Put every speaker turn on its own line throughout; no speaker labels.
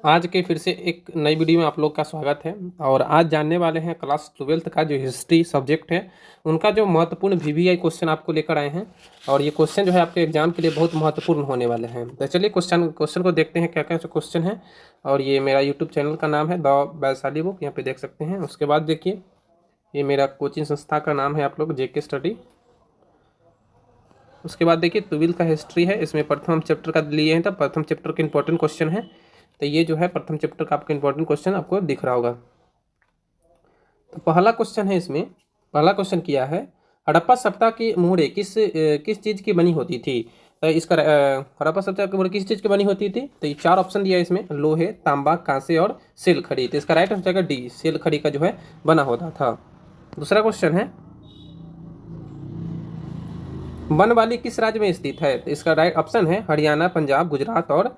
आज के फिर से एक नई वीडियो में आप लोग का स्वागत है। और आज जानने वाले हैं क्लास 12th का जो हिस्ट्री सब्जेक्ट है उनका जो महत्वपूर्ण वीवीआई क्वेश्चन आपको लेकर आए हैं। और ये क्वेश्चन जो है आपके एग्जाम के लिए बहुत महत्वपूर्ण होने वाले हैं। तो चलिए क्वेश्चन को देखते हैं क्या क्या क्वेश्चन है। और ये मेरा यूट्यूब चैनल का नाम है द वैशाली बुक, यहाँ पे देख सकते हैं। उसके बाद देखिए ये मेरा कोचिंग संस्था का नाम है आप लोग जेके स्टडी। उसके बाद देखिए 12th का हिस्ट्री है, इसमें प्रथम चैप्टर का लिए हैं, तो प्रथम चैप्टर के इंपॉर्टेंट क्वेश्चन है। तो ये जो है प्रथम चैप्टर का आपका इंपॉर्टेंट क्वेश्चन आपको दिख रहा होगा। तो पहला क्वेश्चन है, इसमें पहला क्वेश्चन किया है हड़प्पा सभ्यता की मुहरें किस चीज़ की बनी होती थी। तो इसका हड़प्पा सभ्यता की मुहरें किस चीज़ की बनी होती थी। तो ये चार ऑप्शन दिया है इसमें, लोहे, तांबा, कांसे और सेल खड़ी। तो इसका राइट आंसर जाएगा डी, सेल खड़ी का जो है बना होता था। दूसरा क्वेश्चन है बनवाली किस राज्य में स्थित है। तो इसका राइट ऑप्शन है हरियाणा, पंजाब, गुजरात और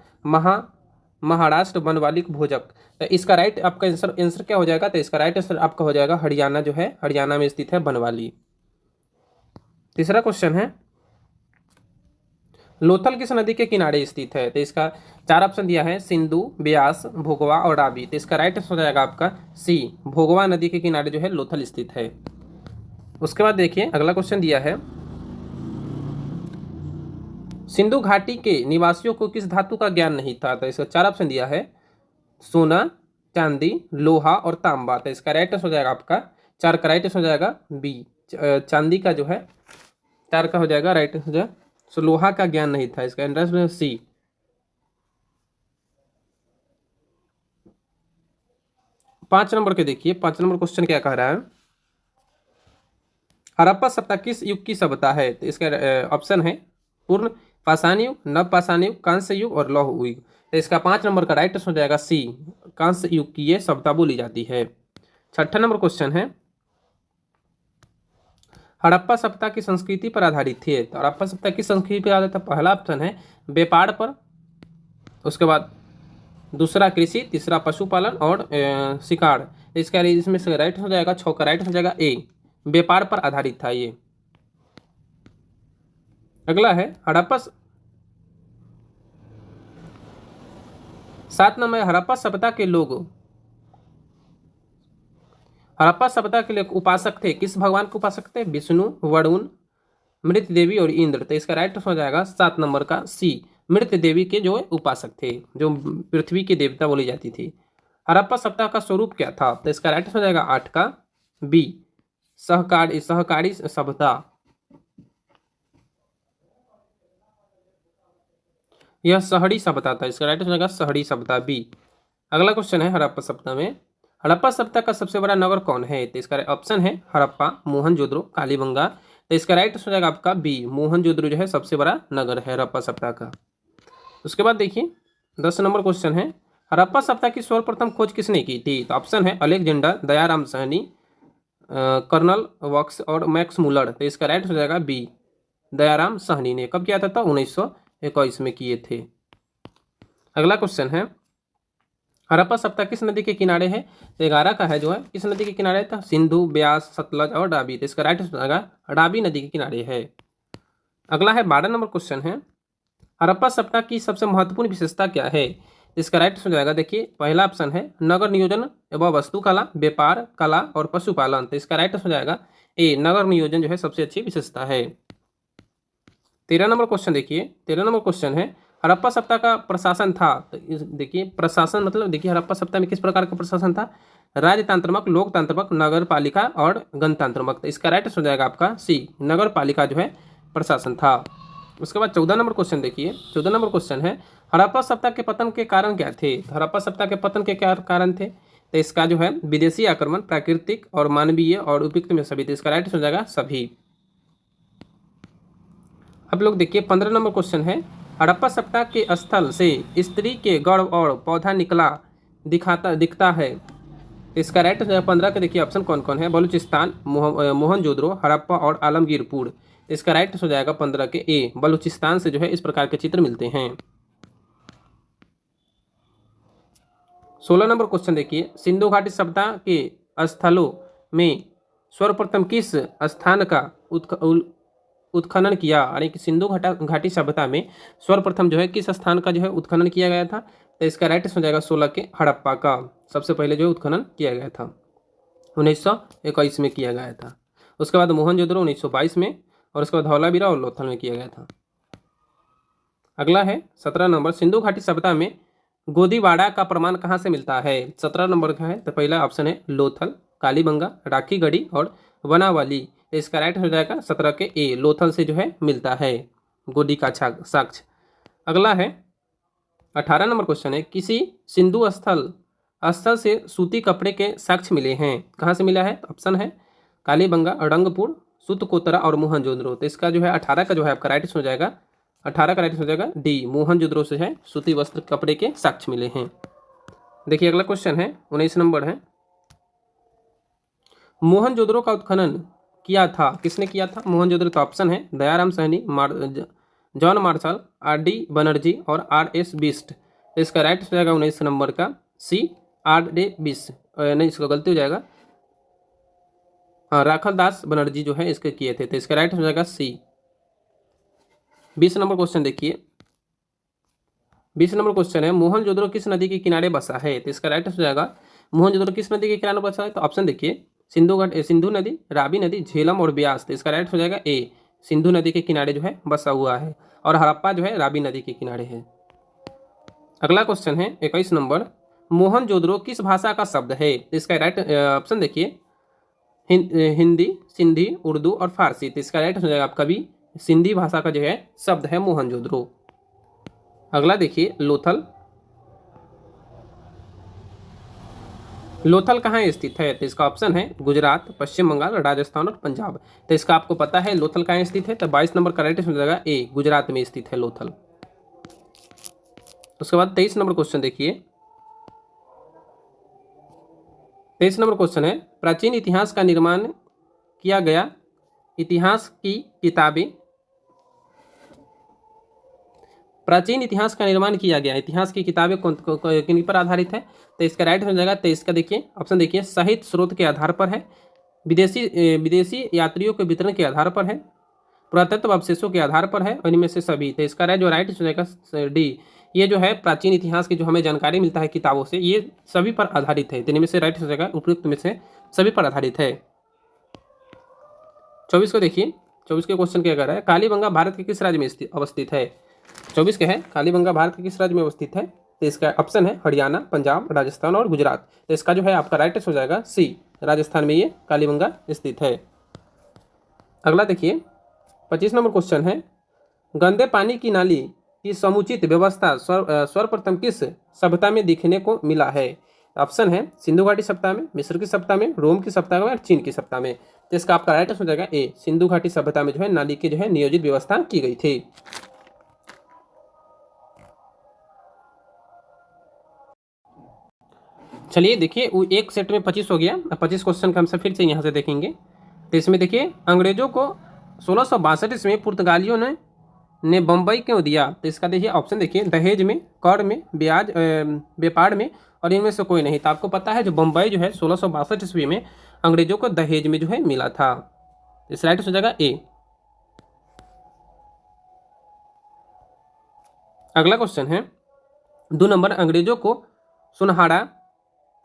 महाराष्ट्र। बनवाली भोजक। तो इसका राइट आपका आंसर क्या हो जाएगा। तो इसका राइट आंसर आपका हो जाएगा हरियाणा, जो है हरियाणा में स्थित है बनवाली। तीसरा क्वेश्चन है लोथल किस नदी के किनारे स्थित है। तो इसका चार ऑप्शन दिया है, सिंधु, ब्यास, भोगवा और रावी। तो इसका राइट आंसर हो जाएगा आपका सी, भोगवा नदी के किनारे जो है लोथल स्थित है। उसके बाद देखिए अगला क्वेश्चन दिया है सिंधु घाटी के निवासियों को किस धातु का ज्ञान नहीं था। तो इसका चार ऑप्शन दिया है, सोना, चांदी, लोहा और तांबा। तो इसका राइट आंसर हो जाएगा आपका चार का राइट आंसर हो जाएगा बी, चांदी का जो है चार का हो जाएगा राइट आंसर। सो लोहा का ज्ञान नहीं था, इसका आंसर सी। पांच नंबर के देखिए, पांच नंबर क्वेश्चन क्या कह रहा है, हड़प्पा सभ्यता किस युग की सभ्यता है। तो इसका ऑप्शन है पूर्ण पाषाण युग, नव पाषाण युग, कांस्य युग और लौह युग। तो इसका पांच नंबर का राइट आंसर हो जाएगा सी, कांस्य युग की ये सभ्यता बोली जाती है। छठा नंबर क्वेश्चन है हड़प्पा सभ्यता की संस्कृति पर आधारित थी। तो हड़प्पा सभ्यता की संस्कृति पर आधारित, पहला ऑप्शन है व्यापार पर, उसके बाद दूसरा कृषि, तीसरा पशुपालन और शिकार। इसका इसमें से राइट हो जाएगा छः का राइट हो जाएगा ए, व्यापार पर आधारित था ये। अगला है हड़प्पा, सात नंबर हड़प्पा सभ्यता के लोग, हड़प्पा सभ्यता के लोग उपासक थे, किस भगवान को उपासक थे, विष्णु, वरुण, मृत देवी और इंद्र। तो इसका राइट हो जाएगा सात नंबर का सी, मृत देवी के जो उपासक थे, जो पृथ्वी की देवता बोली जाती थी। हड़प्पा सभ्यता का स्वरूप क्या था। तो इसका राइट हो जाएगा आठ का बी, सहकारी सभ्यता। यह शहरी सभ्यता था, इसका राइट हो जाएगा शहरी सभ्यता बी। अगला क्वेश्चन है हड़प्पा सभ्यता में हड़प्पा सभ्यता का सबसे बड़ा नगर कौन है। तो इसका ऑप्शन है हड़प्पा, मोहनजोदड़ो, कालीबंगा। तो इसका राइट हो जाएगा आपका बी, मोहनजोदड़ो जो है सबसे बड़ा नगर है हड़प्पा सभ्यता का। उसके बाद देखिए 10 नंबर क्वेश्चन है हड़प्पा सभ्यता की सर्वप्रथम खोज किसने की थी। तो ऑप्शन है अलेक्जेंडर, दयाराम साहनी, कर्नल वॉक्स और मैक्स मुलर। तो इसका राइट हो जाएगा बी, दयाराम साहनी ने। कब किया था 1921 में किए थे। अगला क्वेश्चन है हड़प्पा सभ्यता किस नदी के किनारे है। तो 11 का है जो है किस नदी के किनारे था, सिंधु, ब्यास, सतलज और रावी। तो इसका राइट हो जाएगा रावी नदी के किनारे है। अगला है 12 नंबर क्वेश्चन है हड़प्पा सभ्यता की सबसे महत्वपूर्ण विशेषता क्या है। इसका राइट हो जाएगा देखिए पहला ऑप्शन है नगर नियोजन एवं वस्तु कला, व्यापार, कला और पशुपालन। तो इसका राइट हो जाएगा ए, नगर नियोजन जो है सबसे अच्छी विशेषता है। 13 नंबर क्वेश्चन देखिए, 13 नंबर क्वेश्चन है हड़प्पा सभ्यता का प्रशासन था। तो देखिए प्रशासन मतलब देखिए हड़प्पा सभ्यता में किस प्रकार का प्रशासन था, राजतांत्रमक, लोकतांत्रमक, नगर पालिका और गणतांत्रमक। तो इसका राइट हो जाएगा आपका सी, नगर पालिका जो है प्रशासन था। उसके बाद 14 नंबर क्वेश्चन देखिए, 14 नंबर क्वेश्चन है हड़प्पा सभ्यता के पतन के कारण क्या थे। हड़प्पा सभ्यता के पतन के क्या कारण थे। तो इसका जो है विदेशी आक्रमण, प्राकृतिक और मानवीय और उपयुक्त में सभी। तो इसका राइट हो जाएगा सभी। अब लोग देखिए 15 नंबर क्वेश्चन है हड़प्पा सभ्यता के स्थल से स्त्री के गर्भ और पौधा निकला दिखता है। इसका राइट 15 के देखिए ऑप्शन कौन कौन है, बलूचिस्तान, मोहनजोदड़ो, हड़प्पा और आलमगीरपुर। इसका राइट हो जाएगा 15 के ए, बलूचिस्तान से जो है इस प्रकार के चित्र मिलते हैं। 16 नंबर क्वेश्चन देखिए सिंधु घाटी सभ्यता के स्थलों में सर्वप्रथम किस स्थान का उत्खनन किया, यानी कि सिंधु घाटी सभ्यता में सर्वप्रथम जो है किस स्थान का जो है उत्खनन किया गया था। तो इसका राइट हो जाएगा 16 के हड़प्पा का सबसे पहले जो उत्खनन किया गया था 1921 में किया गया था। उसके बाद मोहनजोदड़ो 1922 में, और उसके बाद धौलावीरा और लोथल में किया गया था। अगला है 17 नंबर, सिंधु घाटी सभ्यता में गोदीवाड़ा का प्रमाण कहाँ से मिलता है? 17 नंबर का है, तो पहला ऑप्शन है लोथल, कालीबंगा, राखीगढ़ी और वनावाली। तो इसका राइट हो जाएगा 17 के ए, लोथल से जो है मिलता है गोदी का साक्ष्य। अगला है 18 नंबर क्वेश्चन है, किसी सिंधु स्थल से सूती कपड़े के साक्ष्य मिले हैं, कहाँ से मिला है? ऑप्शन है कालीबंगा, अडंगपुर, सुतकोतरा और मोहनजोदड़ो। तो इसका जो है 18 का जो है आपका राइट हो जाएगा, 18 का राइट हो जाएगा डी, मोहनजोदड़ो से है सूती वस्त्र कपड़े के साक्ष्य मिले हैं। देखिए अगला क्वेश्चन है 19 नंबर है, मोहनजोदड़ो का उत्खनन किया था, किसने किया था मोहनजोदड़ो? तो ऑप्शन है Dayaram Sahni, John Marshall, R D Banerjee और आर एस बिस्ट। तो इसका राइट हो जाएगा 19 नंबर का सी, आर डी बिस्ट, नहीं इसका गलती हो जाएगा, हाँ राखल दास बनर्जी जो है इसके किए थे। तो इसका राइट हो जाएगा सी। 20 नंबर क्वेश्चन देखिए, 20 नंबर क्वेश्चन है, मोहनजोदड़ो किस नदी के किनारे बसा है? तो इसका राइट हो जाएगा, मोहनजोदड़ो किस नदी के किनारे बसा है? तो ऑप्शन देखिए सिंधु नदी, रावी नदी, झेलम और ब्यास। तो इसका राइट हो जाएगा ए, सिंधु नदी के किनारे जो है बसा हुआ है, और हड़प्पा जो है रावी नदी के किनारे है। अगला क्वेश्चन है 21 नंबर, मोहनजोदड़ो किस भाषा का शब्द है? तो इसका राइट ऑप्शन देखिए हिंदी, सिंधी, उर्दू और फारसी। तो इसका राइट हो जाएगा आपका भी सिंधी भाषा का जो है शब्द है मोहनजोदड़ो। अगला देखिए लोथल, लोथल कहाँ स्थित है? तो इसका ऑप्शन है गुजरात, पश्चिम बंगाल, राजस्थान और पंजाब। तो इसका आपको पता है लोथल कहाँ स्थित है, तो 22 नंबर का राइट हो जाएगा ए, गुजरात में स्थित है लोथल। उसके बाद 23 नंबर क्वेश्चन देखिए, 23 नंबर क्वेश्चन है, प्राचीन इतिहास का निर्माण किया गया इतिहास की किताबें, प्राचीन इतिहास का निर्माण किया गया इतिहास की किताबें किन पर आधारित है? तो इसका राइट हो जाएगा, तो इसका देखिए ऑप्शन देखिए साहित्य स्रोत के आधार पर है, विदेशी यात्रियों के वितरण के आधार पर है, पुरातत्व अवशेषों के आधार पर है, और इनमें से सभी। तो इसका जो राइट हो जाएगा डी, ये जो है प्राचीन इतिहास की जो हमें जानकारी मिलता है किताबों से, ये सभी पर आधारित है। तो इनमें से राइट हो जाएगा उपयुक्त में से सभी पर आधारित है। 24 को देखिए, 24 के क्वेश्चन क्या कर रहा है, कालीबंगा भारत के किस राज्य में अवस्थित है? 24 के है, कालीबंगा भारत के किस राज्य में अवस्थित है? तो इसका ऑप्शन है हरियाणा, पंजाब, राजस्थान और गुजरात। तो इसका जो है आपका राइट हो जाएगा सी, राजस्थान में ये कालीबंगा स्थित है। अगला देखिए 25 नंबर क्वेश्चन है, गंदे पानी की नाली की समुचित व्यवस्था सर्वप्रथम किस सभ्यता में देखने को मिला है? ऑप्शन है सिंधु घाटी सभ्यता में, मिस्र की सभ्यता में, रोम की सभ्यता में और चीन की सभ्यता में। तो इसका आपका राइट हो जाएगा ए, सिंधु घाटी सभ्यता में जो है नाली की जो है नियोजित व्यवस्था की गई थी। चलिए देखिए वो एक सेट में 25 हो गया, अब 25 क्वेश्चन का हम सब फिर से यहाँ से देखेंगे। तो इसमें देखिए अंग्रेजों को 1662 ईस्वी में पुर्तगालियों ने बम्बई क्यों दिया? तो इसका देखिए ऑप्शन देखिए दहेज में, कर में, ब्याज व्यापार में, और इनमें से कोई नहीं। तो आपको पता है जो बम्बई जो है 1662 ईस्वी में अंग्रेजों को दहेज में जो है मिला था। इस राइट हो जाएगा ए। अगला क्वेश्चन है 2 नंबर, अंग्रेजों को सुनहरा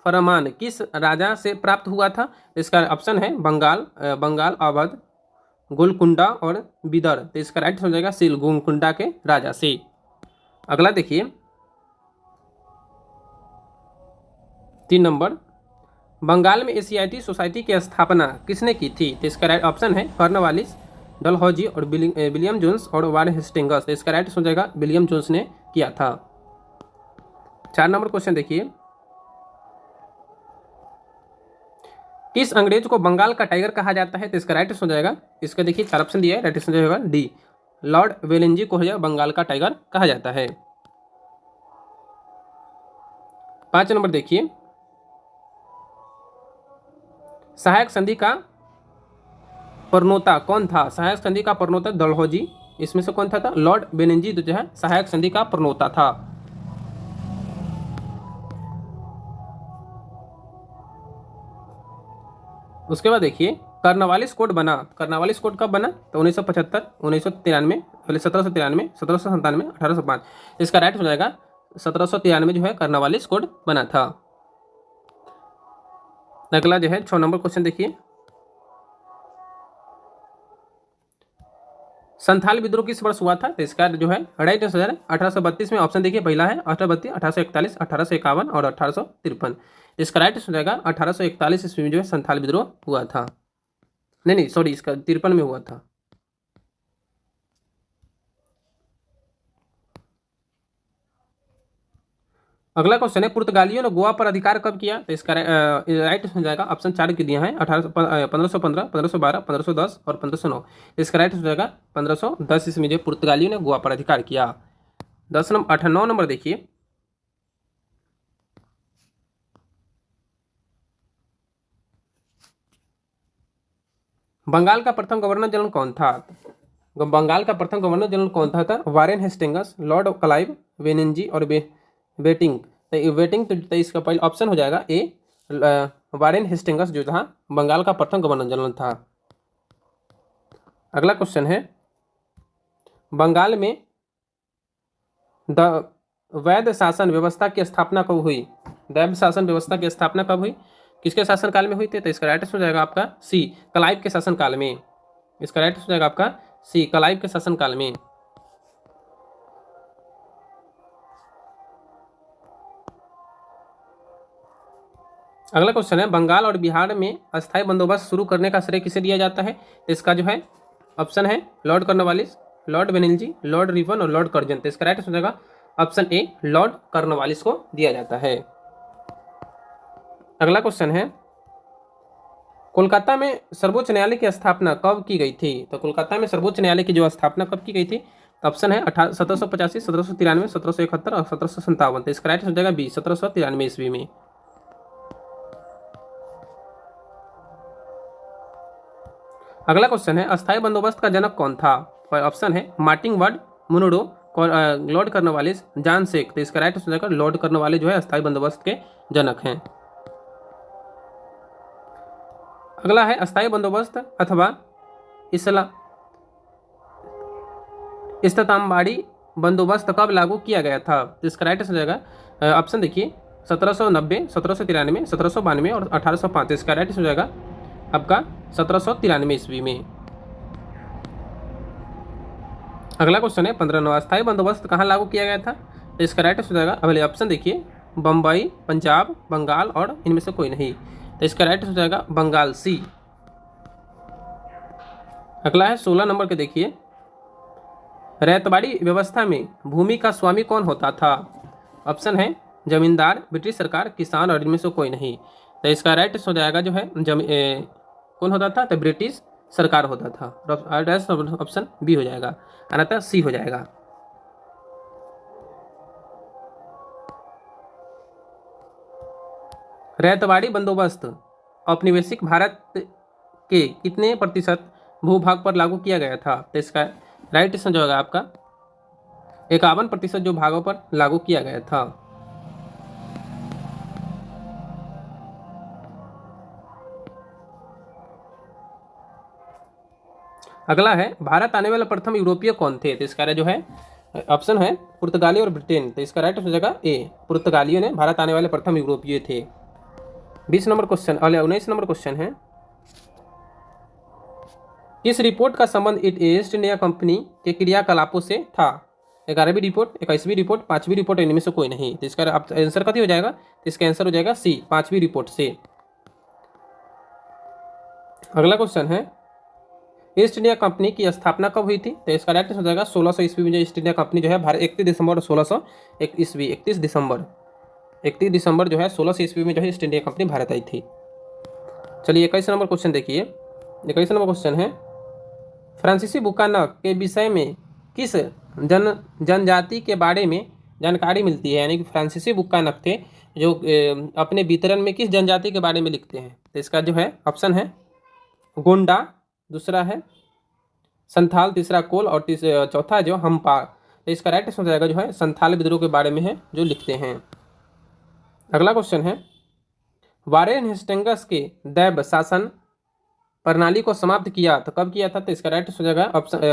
फरमान किस राजा से प्राप्त हुआ था? इसका ऑप्शन है बंगाल, अवध, गोलकुंडा और बिदर। तो इसका राइट हो जाएगा सील, गोलकुंडा के राजा से। अगला देखिए 3 नंबर, बंगाल में एशियाटिक सोसाइटी की स्थापना किसने की थी? तो इसका राइट ऑप्शन है कॉर्नवालिस, डलहौजी और विलियम जोन्स और वारेन हेस्टिंग्स। तो इसका राइट हो जाएगा विलियम जोन्स ने किया था। 4 नंबर क्वेश्चन देखिए, किस अंग्रेज को बंगाल का टाइगर कहा जाता है? तो इसका राइट हो जाएगा, इसका देखिए 4 ऑप्शन दिया है, राइट हो जाएगा डी, लॉर्ड वेलेंजी को बंगाल का टाइगर कहा जाता है। 5 नंबर देखिए, सहायक संधि का प्रणेता कौन था? सहायक संधि का प्रणेता डलहौजी, इसमें से कौन था? लॉर्ड वेलेंजी जो है सहायक संधि का प्रणेता था। उसके बाद देखिए कर्नवालिस कोड बना, कर्नवालिस कोड कब बना? तो 1975, 1993, पहले 1793, 1797, 1805। इसका राइट हो जाएगा 1793 जो है कर्नवालिस कोड बना था। अगला जो है 6 नंबर क्वेश्चन देखिए, संथाल विद्रोह किस वर्ष हुआ था? तो इसका जो है राइट आंसर है 1832 में। ऑप्शन देखिए, पहला है 1832, 1841, 1851 और 1853। इसका राइट आंसर हो जाएगा 1841 ईस्वी में जो है संथाल विद्रोह हुआ था। नहीं सॉरी, इसका 53 में हुआ था। अगला क्वेश्चन है, पुर्तगालियों ने गोवा पर अधिकार कब किया? तो इसका राइट हो जाएगा, ऑप्शन 4 के दिए हैं, 1515, 1512, 1510 और 1509। इसका राइट हो जाएगा 1510 ईस्वी में जो पुर्तगालियों ने गोवा पर अधिकार किया। 9 नंबर देखिए, बंगाल का प्रथम गवर्नर जनरल कौन था? बंगाल का प्रथम गवर्नर जनरल कौन था? वारेन हेस्टिंग्स, लॉर्ड क्लाइव, वेनिंजी और वेटिंग। तो वेटिंग तो इसका पहले ऑप्शन हो जाएगा ए, वारेन हेस्टिंग्स जो था बंगाल का प्रथम गवर्नर जनरल था। अगला क्वेश्चन है, बंगाल में वैध शासन व्यवस्था की स्थापना कब हुई? वैध शासन व्यवस्था की स्थापना कब हुई? किसके शासनकाल में हुई थी? तो इसका राइट आंसर हो जाएगा आपका सी, क्लाइव के शासनकाल में। इसका राइट आंसर हो जाएगा आपका सी, क्लाइव के शासनकाल में। अगला क्वेश्चन है, बंगाल और बिहार में अस्थायी बंदोबस्त शुरू करने का श्रेय किसे दिया जाता है? तो इसका जो है ऑप्शन है लॉर्ड कॉर्नवालिस, लॉर्ड बेनिंजी, लॉर्ड रिपन और लॉर्ड कर्जन। तो इसका राइट आंसर हो जाएगा ऑप्शन ए, लॉर्ड कॉर्नवालिस को दिया जाता है। अगला क्वेश्चन है, कोलकाता में सर्वोच्च न्यायालय की स्थापना कब की गई थी? तो कोलकाता में सर्वोच्च न्यायालय की जो स्थापना कब की गई थी? तो ऑप्शन है 1785, 1793, 1771 और 1757। तो इसका राइट हो जाएगा बी, 1793 ईस्वी में। अगला क्वेश्चन है, अस्थायी बंदोबस्त का जनक कौन था? ऑप्शन है Martin Bird, Munro, Lord Cornwallis, John Shore. तो इसका राइट हो जाएगा लॉर्ड कॉर्नवालिस जो है अस्थायी बंदोबस्त के जनक हैं। अगला है, अस्थायी बंदोबस्त अथवा इस्तांबाड़ी बंदोबस्त कब लागू किया गया था? तो इसका राइट हो जाएगा ऑप्शन देखिए 1790, 1793, 1792 और 1805। इसका राइट हो जाएगा आपका 1793 ईस्वी में। अगला क्वेश्चन है, 15वां, अस्थायी बंदोबस्त कहाँ लागू किया गया था? तो इसका राइट हो जाएगा अगले ऑप्शन देखिए, बम्बई, पंजाब, बंगाल और इनमें से कोई नहीं। तो इसका राइट हो जाएगा बंगाल, सी। अगला है 16 नंबर के देखिए, रैयतवाड़ी व्यवस्था में भूमि का स्वामी कौन होता था? ऑप्शन है जमींदार, ब्रिटिश सरकार, किसान और इनमें से कोई नहीं। तो इसका राइट हो जाएगा जो है कौन होता था? तो ब्रिटिश सरकार होता था। ऑप्शन बी हो जाएगा, अनथा सी हो जाएगा। रैयतवाड़ी बंदोबस्त औपनिवेशिक भारत के कितने प्रतिशत भूभाग पर लागू किया गया था? तो इसका राइट आंसर जो होगा आपका 51% जो भागों पर लागू किया गया था। अगला है, भारत आने वाले प्रथम यूरोपीय कौन थे? तो इसका जो है ऑप्शन है पुर्तगाली और ब्रिटेन। तो इसका राइट हो जाएगा ए, पुर्तगालियों ने भारत आने वाले प्रथम यूरोपीय थे। 20 नंबर क्वेश्चन, 19 नंबर क्वेश्चन है, किस रिपोर्ट का संबंध ईस्ट इंडिया कंपनी के क्रियाकलापों से था? 11वीं रिपोर्ट, 21वीं रिपोर्ट, 5वीं रिपोर्ट, इनमें से कोई नहीं। तो इसका आंसर कथी हो जाएगा? तो इसका आंसर हो जाएगा सी, 5वीं रिपोर्ट से। अगला क्वेश्चन है, ईस्ट इंडिया कंपनी की स्थापना कब हुई थी? तो इसका राइट हो जाएगा 1600 ईस्वी में जो ईस्ट इंडिया कंपनी जो है भारत 31 दिसंबर 1601 ईस्वी, 31 दिसंबर जो है 1600 ईस्वी में जो है ईस्ट इंडिया कंपनी भारत आई थी। चलिए 21 नंबर क्वेश्चन देखिए, 21 नंबर क्वेश्चन है, फ्रांसीसी बुकानक के विषय में किस जनजाति के बारे में जानकारी मिलती है? यानी कि फ्रांसीसी बुकानक थे जो अपने वितरण में किस जनजाति के बारे में लिखते हैं? तो इसका जो है ऑप्शन है गोंडा, दूसरा है संथाल, तीसरा कोल और चौथा जो हम्पा। तो इसका राइट आंसर हो जाएगा जो है संथाल विद्रोह के बारे में है जो लिखते हैं। अगला क्वेश्चन है, वारेन हेस्टिंग्स के दैव शासन प्रणाली को समाप्त किया तो कब किया था? तो इसका राइट हो जाएगा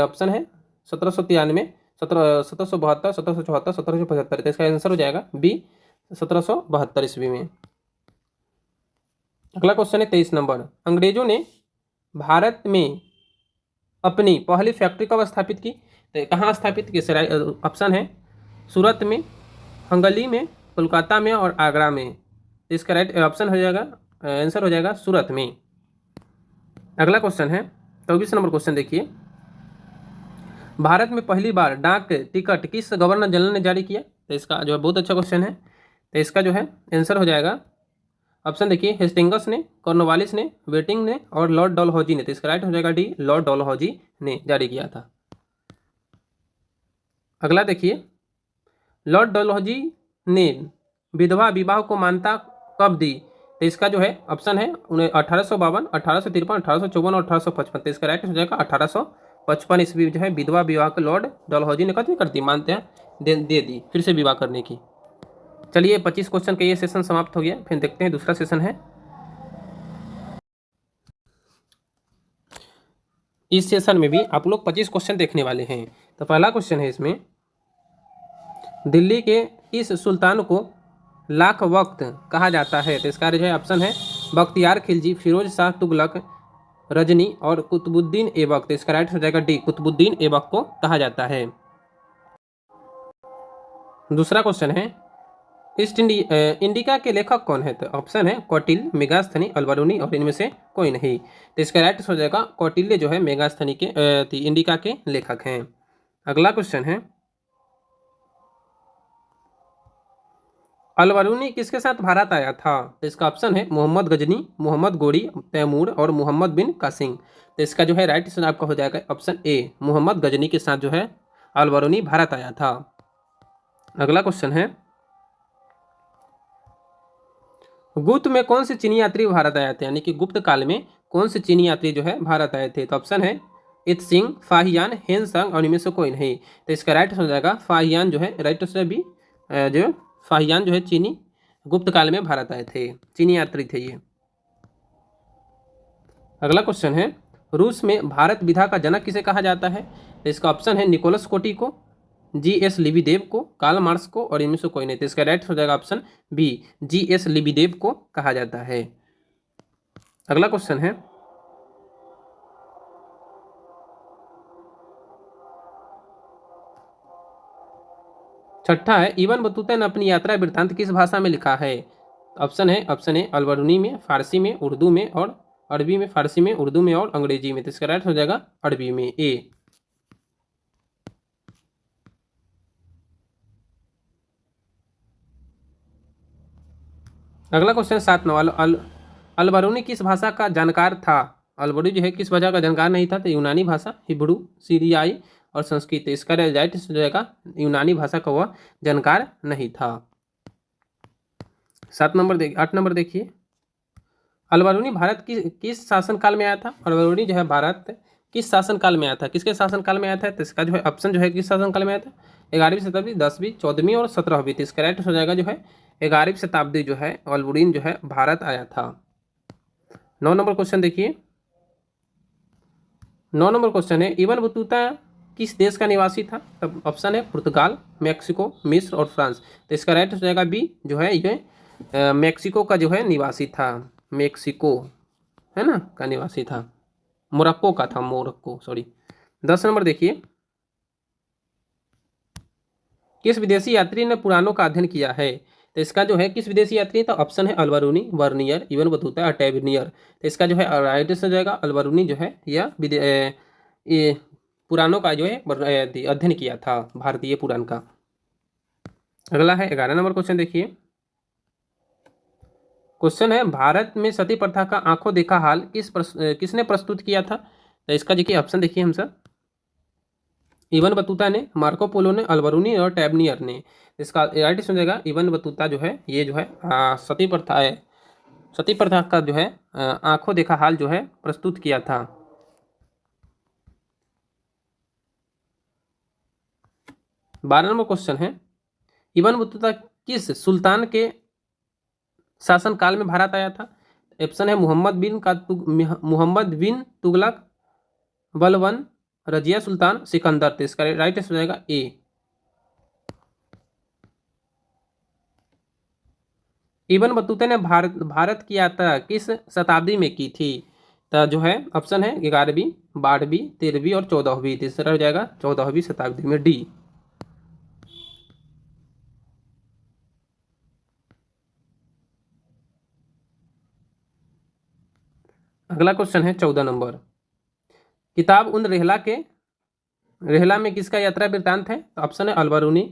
ऑप्शन है 1793, 1772, 1774, 1775। तो इसका आंसर हो जाएगा बी 1772 ईस्वी में। अगला क्वेश्चन है 23 नंबर। अंग्रेजों ने भारत में अपनी पहली फैक्ट्री कब स्थापित की? तो कहाँ स्थापित की? ऑप्शन है सूरत में, हंगली में, कोलकाता में और आगरा में। इसका राइट ऑप्शन हो जाएगा, आंसर हो जाएगा सूरत में। अगला क्वेश्चन है 24 नंबर क्वेश्चन देखिए। भारत में पहली बार डाक टिकट किस गवर्नर जनरल ने जारी किया? तो इसका जो है बहुत अच्छा क्वेश्चन है। तो इसका जो है आंसर हो जाएगा, ऑप्शन देखिए, हेस्टिंगस ने, कॉर्नवालिस ने, वेटिंग ने और लॉर्ड डलहौजी ने। तो इसका राइट हो जाएगा डी, लॉर्ड डलहौजी ने जारी किया था। अगला देखिए, लॉर्ड डलहौजी ने विधवा विवाह को मान्यता कब दी? तो इसका जो है ऑप्शन है 1852, 1853, 1854 और 1855। तो इसका राइट हो जाएगा 1855 ईस्वी जो है विधवा विवाह को लॉर्ड डलहौजी ने कथी कर दी, मानते हैं दे दी फिर से विवाह करने की। चलिए 25 क्वेश्चन का ये सेशन समाप्त हो गया, फिर देखते हैं दूसरा सेशन है। इस सेशन में भी आप लोग 25 क्वेश्चन देखने वाले हैं। तो पहला क्वेश्चन है इसमें, दिल्ली के इस सुल्तान को लाख वक्त कहा जाता है? तो इसका जो है ऑप्शन है बख्तियार खिलजी, फिरोज शाह तुगलक, रजनी और कुतुबुद्दीन ऐबक। तो इसका राइट हो जाएगा डी, कुतुबुद्दीन ऐबक को कहा जाता है। दूसरा क्वेश्चन है, ईस्ट इंडिका के लेखक कौन है? तो ऑप्शन है कौटिल्य, मेगास्थनी, अल्बरूनी और इनमें से कोई नहीं। तो इसका राइट हो जाएगा कौटिल्य जो है मेगास्थनी के इंडिका के लेखक हैं। अगला क्वेश्चन है, अल-बरूनी किसके साथ भारत आया था? तो इसका ऑप्शन है मोहम्मद गजनी, मोहम्मद गोरी, तैमूर और मोहम्मद बिन कासिम। तो इसका जो है राइट आंसर आपका हो जाएगा ऑप्शन ए, मोहम्मद गजनी के साथ जो है अल-बरूनी भारत आया था। अगला क्वेश्चन है, गुप्त में कौन से चीनी यात्री भारत आए थे? यानी कि गुप्त काल में कौन से चीनी यात्री जो है भारत आए थे? तो ऑप्शन है इत्सिंग, फाहियान, हेनसंग और इनमें से कोई नहीं। तो इसका राइट हो जाएगा फाहियान जो है, राइट आंसर भी जो फाहियान जो है चीनी गुप्त काल में भारत आए थे, चीनी यात्री थे ये। अगला क्वेश्चन है, रूस में भारत विधा का जनक किसे कहा जाता है? तो इसका ऑप्शन है निकोलस कोटी को, जी.एस. लिबिदेव को, कार्ल मार्क्स को और इनमें से कोई नहीं। तो इसका राइट हो जाएगा ऑप्शन बी, जी.एस. लिबिदेव को कहा जाता है। अगला क्वेश्चन है, छठा है, इब्न बतूता ने अपनी यात्रा वृत्तांत किस भाषा में लिखा है? ऑप्शन है अल-बरूनी में, फारसी में, उर्दू में और अरबी में। फारसी में, उर्दू में और अंग्रेजी में। तो इसका राइट हो जाएगा अरबी में, ए। अगला क्वेश्चन 7 नंबर, अल-बरूनी किस भाषा का जानकार था? अल-बरूनी जो है किस भाषा का जानकार नहीं था? तो यूनानी भाषा, हिब्रू, सीरियाई और संस्कृत। इसका राइट हो जाएगा यूनानी भाषा का वह जानकार नहीं था। 8 नंबर देखिए, अल-बरूनी भारत की किस शासनकाल में आया था? अल-बरूनी जो है भारत किस शासनकाल में आया था, किसके शासनकाल में आया था? तो इसका जो है ऑप्शन जो है किस शासनकाल में आया था, 11वीं शताब्दी, 10वीं, 14वीं और 17वीं। तो इसका राइट हो जाएगा जो है 11वीं शताब्दी जो है अल-बरूनी जो है भारत आया था। 9 नंबर क्वेश्चन देखिए, 9 नंबर क्वेश्चन है, इब्न बतूता किस देश का निवासी था? तब ऑप्शन है पुर्तगाल, मैक्सिको, मिस्र और फ्रांस। तो इसका राइट हो जाएगा बी, जो है ये मैक्सिको का जो है निवासी था, मैक्सिको है ना का निवासी था, मोरक्को का था, मोरक्को सॉरी। 10 नंबर देखिए, किस विदेशी यात्री ने पुराणों का अध्ययन किया है? तो इसका जो है किस विदेशी यात्री था, ऑप्शन है अल-बरूनी, वर्नियर, इब्न बतूता और टैवर्नियर। तो इसका जो है राइट हो जाएगा अल-बरूनी जो है यह ये पुराणों का जो है अध्ययन किया था, भारतीय पुराण का। अगला है 11 नंबर क्वेश्चन देखिए, क्वेश्चन है, भारत में सती प्रथा का आंखों देखा हाल किसने प्रस्तुत किया था? तो इसका देखिए ऑप्शन देखिए हम सब, इब्न बतूता ने, मार्को पोलो ने, अल-बरूनी और टैवर्नियर ने। इसका राइट हो जाएगा इब्न बतूता जो है ये जो है सती प्रथा का जो है आंखों देखा हाल जो है प्रस्तुत किया था। 12 नंबर क्वेश्चन है, इब्न बतूता किस सुल्तान के शासन काल में भारत आया था? ऑप्शन है मोहम्मद बिन तुगलक, बलबन, रजिया सुल्तान, सिकंदर। तो इसका राइट आंसर हो जाएगा ए। इब्न बतूता ने भारत की यात्रा किस शताब्दी में की थी? तो जो है ऑप्शन है 11वीं, 12वीं, 13वीं और 14वीं। तीसरा हो जाएगा 14वीं शताब्दी में, डी। अगला क्वेश्चन है 14 नंबर। किताब उन रेहला में किसका यात्रा वृत्तांत है? तो ऑप्शन है अलबरूनी,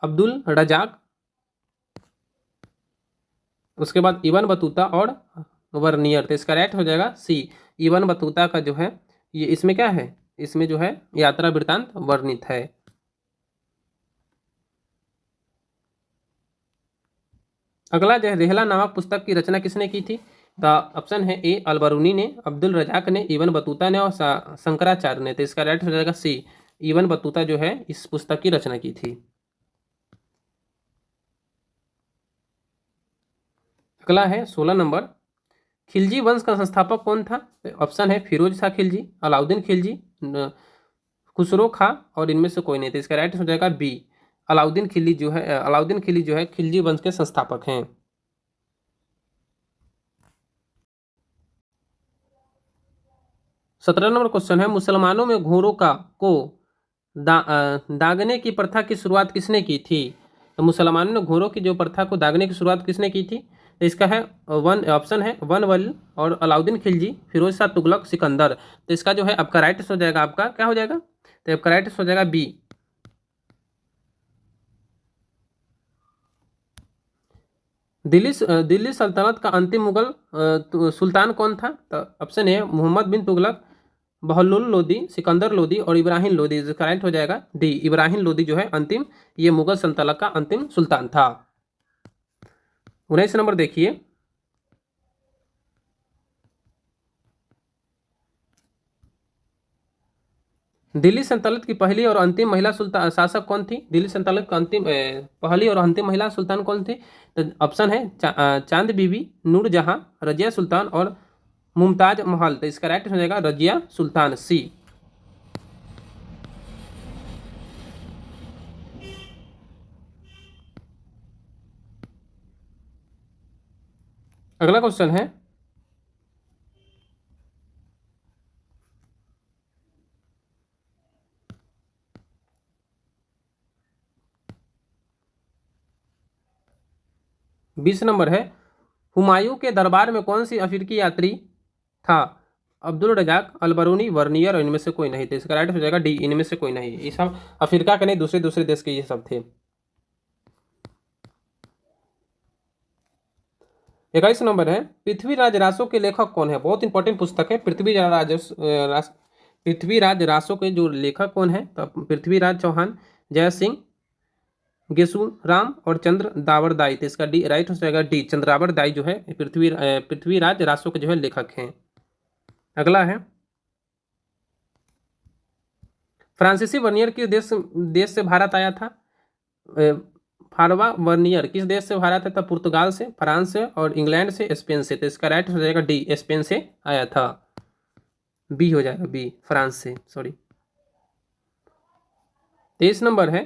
अब्दुल रजाक, उसके बाद इब्न बतूता और वर्नियर। तो इसका राइट हो जाएगा सी। इब्न बतूता का जो है ये इसमें क्या है, इसमें जो है यात्रा वृत्तांत वर्णित है। अगला जो है रेहला नामक पुस्तक की रचना किसने की थी? तो ऑप्शन है ए अलबरूनी ने, अब्दुल रजाक ने, इब्न बतूता ने और शंकराचार्य ने। तो इसका राइट हो जाएगा सी। इब्न बतूता जो है इस पुस्तक की रचना की थी। अगला है 16 नंबर। खिलजी वंश का संस्थापक कौन था? ऑप्शन है फिरोज शाह खिलजी, अलाउद्दीन खिलजी, खुसरो खां और इनमें से कोई नहीं। तो इसका राइट हो जाएगा बी। अलाउद्दीन खिलजी जो है खिलजी वंश के संस्थापक हैं। 17 नंबर क्वेश्चन है मुसलमानों में घोड़ों को दागने की प्रथा की शुरुआत किसने की थी? तो मुसलमानों ने घोड़ों की जो प्रथा को दागने की शुरुआत किसने की थी? तो इसका है ऑप्शन है वन वली और अलाउद्दीन खिलजी, फिरोज शाह तुगलक, सिकंदर। तो इसका जो है आपका राइट हो जाएगा, आपका क्या हो जाएगा? तो आपका राइट हो जाएगा बी। दिल्ली सल्तनत का अंतिम मुगल सुल्तान कौन था? तो ऑप्शन है मोहम्मद बिन तुगलक, बहलुल लोदी, सिकंदर लोदी और इब्राहिम लोदी। इसका राइट हो जाएगा डी। इब्राहिम लोदी जो है अंतिम ये मुगल सल्तनत का अंतिम सुल्तान था। 19 नंबर देखिए। दिल्ली सल्तनत की पहली और अंतिम महिला सुल्तान शासक कौन थी? दिल्ली सल्तनत का पहली और अंतिम महिला सुल्तान कौन थी? तो ऑप्शन है चांद बीबी, नूर जहां, रजिया सुल्तान और मुमताज महल। तो इसका राइट हो जाएगा रजिया सुल्तान, सी। अगला क्वेश्चन है बीस नंबर है। हुमायूं के दरबार में कौन सी अफ्रीकी यात्री था? अब्दुल रजाक, अलबरूनी, वर्नियर और इनमें से कोई नहीं। तो इसका राइट हो जाएगा डी, इनमें से कोई नहीं। ये सब अफ्रीका के नहीं, दूसरे दूसरे देश के ये सब थे। 21 नंबर है। पृथ्वीराज रासो के लेखक कौन है? बहुत इंपॉर्टेंट पुस्तक है पृथ्वीराज रासो के जो लेखक कौन है? तो पृथ्वीराज चौहान, जय सिंह, गेसुराम और चंद्र दावरदाई। तो इसका डी राइट हो जाएगा डी। चंद्रावरदाई जो है पृथ्वीराज रासो के जो है लेखक हैं। अगला है फ्रांसीसी वर्नियर किस देश से भारत आया था? फारवा वर्नियर किस देश से भारत आया था? पुर्तगाल से, फ्रांस से और इंग्लैंड से, स्पेन से। तो इसका राइट हो जाएगा डी, स्पेन से आया था। बी हो जाएगा, बी फ्रांस से, सॉरी। 23 नंबर है।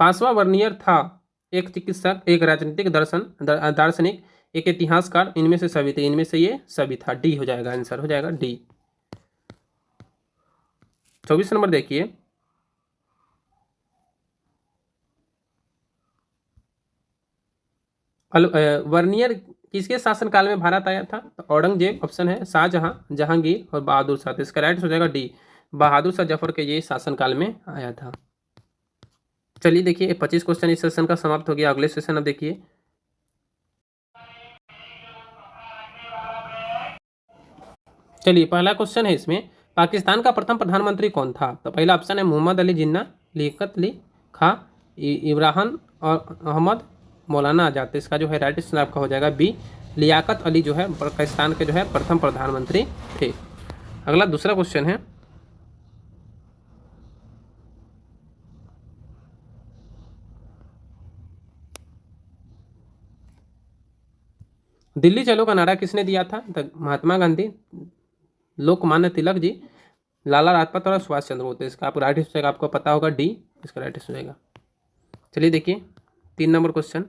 फांसवा वर्नियर था एक चिकित्सक, एक राजनीतिक दार्शनिक, एक इतिहासकार, इनमें से सभी थे। इनमें से ये सभी था। डी हो जाएगा, आंसर हो जाएगा डी। 24 नंबर देखिए। वर्नियर किसके शासनकाल में भारत आया था? तो औरंगजेब, ऑप्शन है शाहजहां, जहांगीर और बहादुर शाह। इसका राइट हो जाएगा डी, बहादुर शाह जफर के ये शासनकाल में आया था। चलिए देखिए 25 क्वेश्चन इस सेशन का समाप्त हो गया। अगले सेशन अब देखिए। चलिए पहला क्वेश्चन है इसमें, पाकिस्तान का प्रथम प्रधानमंत्री कौन था? तो पहला ऑप्शन है मोहम्मद अली जिन्ना, लियाकत अली खां, इमरान और अहमद मौलाना आजाद। तो इसका जो है राइट आंसर आपका हो जाएगा बी, लियाकत अली जो है पाकिस्तान के जो है प्रथम प्रधानमंत्री थे। अगला दूसरा क्वेश्चन है, दिल्ली चलो का नारा किसने दिया था? तो महात्मा गांधी, लोकमान्य तिलक जी, लाला राजपथ और सुभाष चंद्र बोस। इसका आपको राइट आंसर आपको पता होगा डी, इसका राइट आंसर होगा। चलिए देखिए 3 नंबर क्वेश्चन,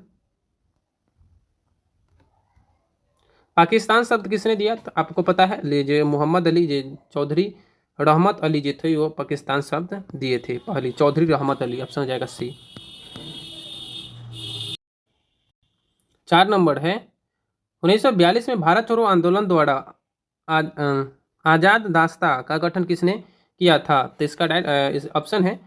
पाकिस्तान शब्द किसने दिया? तो आपको पता है जो मोहम्मद अली चौधरी रहमत अली जो थे वो पाकिस्तान शब्द दिए थे पहली, चौधरी रहमत अली। ऑप्शन हो जाएगा सी। 4 नंबर है 1942 में भारत छोड़ो आंदोलन द्वारा आजाद दास्ता का गठन किसने किया था? तो इसका ऑप्शन है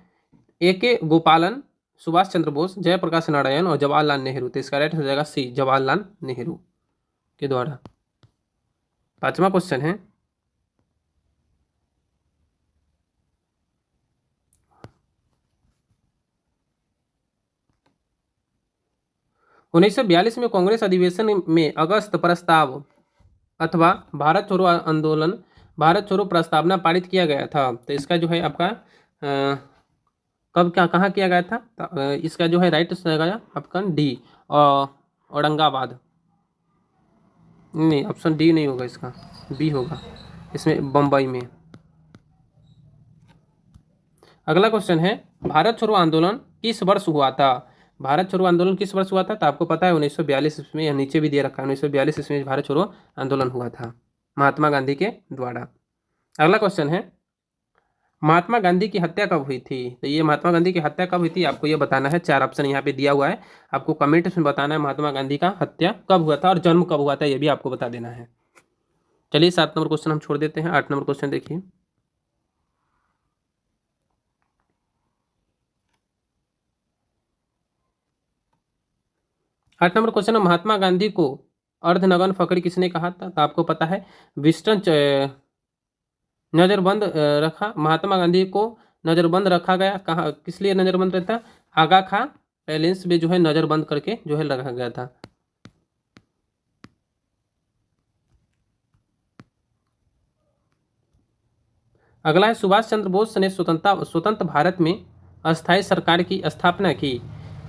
ए के गोपालन, सुभाष चंद्र बोस, जयप्रकाश नारायण और जवाहरलाल नेहरू। तो इसका राइट हो जाएगा सी, जवाहरलाल नेहरू के द्वारा। 5वां क्वेश्चन है 1942 में कांग्रेस अधिवेशन में अगस्त प्रस्ताव अथवा भारत छोड़ो आंदोलन, भारत छोड़ो प्रस्तावना पारित किया गया था। तो इसका जो है आपका कब क्या कहाँ किया गया था? तो इसका जो है राइट गया आपका डी, औरंगाबाद। नहीं, ऑप्शन डी नहीं होगा, इसका बी होगा, इसमें बम्बई में। अगला क्वेश्चन है भारत छोड़ो आंदोलन किस वर्ष हुआ था? भारत छोड़ो आंदोलन किस वर्ष हुआ था? तो आपको पता है 1942 ईस्वी में, यह नीचे भी दे रखा है, 1942 ईस्वी में भारत छोड़ो आंदोलन हुआ था महात्मा गांधी के द्वारा। अगला क्वेश्चन है महात्मा गांधी की हत्या कब हुई थी? तो ये महात्मा गांधी की हत्या कब हुई थी आपको ये बताना है। 4 ऑप्शन यहाँ पे दिया हुआ है, आपको कमेंट में बताना है महात्मा गांधी का हत्या कब हुआ था और जन्म कब हुआ था, ये भी आपको बता देना है। चलिए 7 नंबर क्वेश्चन हम छोड़ देते हैं। 8 नंबर क्वेश्चन देखिए, आठ नंबर क्वेश्चन है महात्मा गांधी को अर्धनग्न फकीर किसने कहा था? तो आपको पता है विस्टन नजरबंद रखा, महात्मा गांधी को नजरबंद रखा गया। कहाँ किस लिए नजरबंद रहता? आगा खां पैलेस में जो है नजरबंद करके जो है रखा गया था। अगला है सुभाष चंद्र बोस ने स्वतंत्र भारत में अस्थायी सरकार की स्थापना की।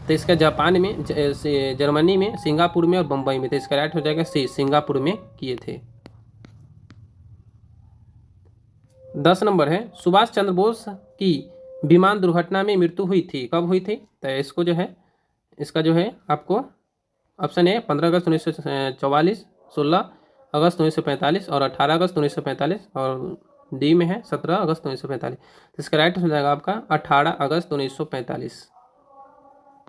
तो इसका जापान में, जर्मनी में, सिंगापुर में और बम्बई में। तो इसका राइट हो जाएगा सी, सिंगापुर में किए थे। 10 नंबर है सुभाष चंद्र बोस की विमान दुर्घटना में मृत्यु हुई थी, कब हुई थी? तो इसको जो है, इसका जो है आपको ऑप्शन है 15 अगस्त 1944, 16 अगस्त 1945 और 18 अगस्त 1945 और डी में है 17 अगस्त 1945। तो इसका राइट हो जाएगा आपका 18 अगस्त 1945,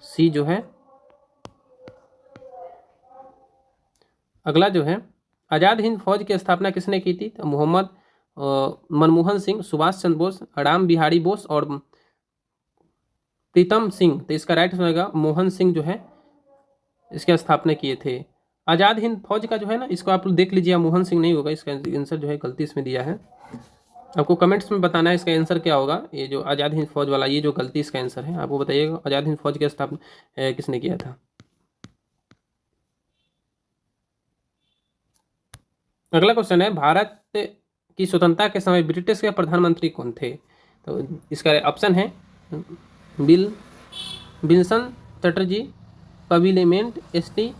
सी जो है। अगला जो है आज़ाद हिंद फौज की स्थापना किसने की थी? तो मोहम्मद मनमोहन सिंह, सुभाष चंद्र बोस, राम बिहारी बोस और प्रीतम सिंह। तो इसका राइट हो जाएगा मोहन सिंह जो है इसकी स्थापना किए थे। आज़ाद हिंद फौज का जो है ना, इसको आप देख लीजिए, मोहन सिंह नहीं होगा, इसका आंसर जो है गलती इसमें दिया है। आपको कमेंट्स में बताना है इसका आंसर क्या होगा। ये जो आज़ाद हिंद फौज वाला, ये जो गलती इसका आंसर है, आपको बताइएगा आज़ाद हिंद फौज की स्थापना किसने किया था। अगला क्वेश्चन है भारत की स्वतंत्रता के समय ब्रिटिश के प्रधानमंत्री कौन थे? तो इसका ऑप्शन है विल्सन चटर्जी, पविलियमेंट एसटी,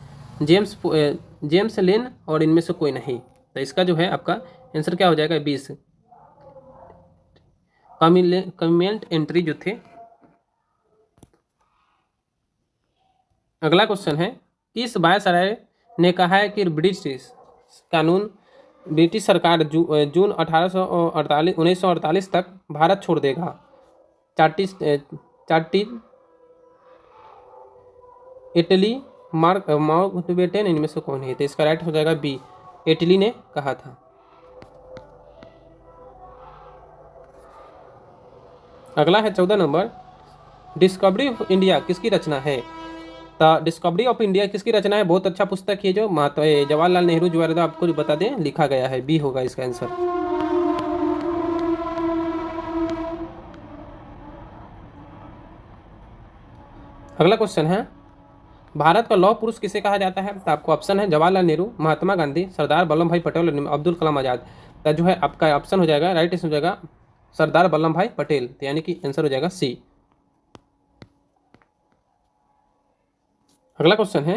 जेम्स लेन और इनमें से कोई नहीं। तो इसका जो है आपका आंसर क्या हो जाएगा 20 कमिलियमेंट एंट्री जो थे। अगला क्वेश्चन है किस वायसराय ने कहा है कि ब्रिटिश कानून ब्रिटिश सरकार जून 1948 तक भारत छोड़ देगा? चार्टी, इटली, माउंटबेटन, इनमें से कौन है? तो इसका राइट हो जाएगा बी, इटली ने कहा था। अगला है 14 नंबर डिस्कवरी ऑफ इंडिया किसकी रचना है? तो डिस्कवरी ऑफ इंडिया किसकी रचना है? बहुत अच्छा पुस्तक है जो जवाहरलाल नेहरू द्वारा आपको बता दें लिखा गया है, बी होगा इसका आंसर। अगला क्वेश्चन है भारत का लौह पुरुष किसे कहा जाता है? तो आपको ऑप्शन है जवाहरलाल नेहरू, महात्मा गांधी, सरदार वल्लभ भाई पटेल, अब्दुल कलाम आजाद। तो जो है आपका ऑप्शन हो जाएगा, राइट आंसर हो जाएगा सरदार वल्लभ भाई पटेल। तो यानी कि आंसर हो जाएगा सी। अगला क्वेश्चन है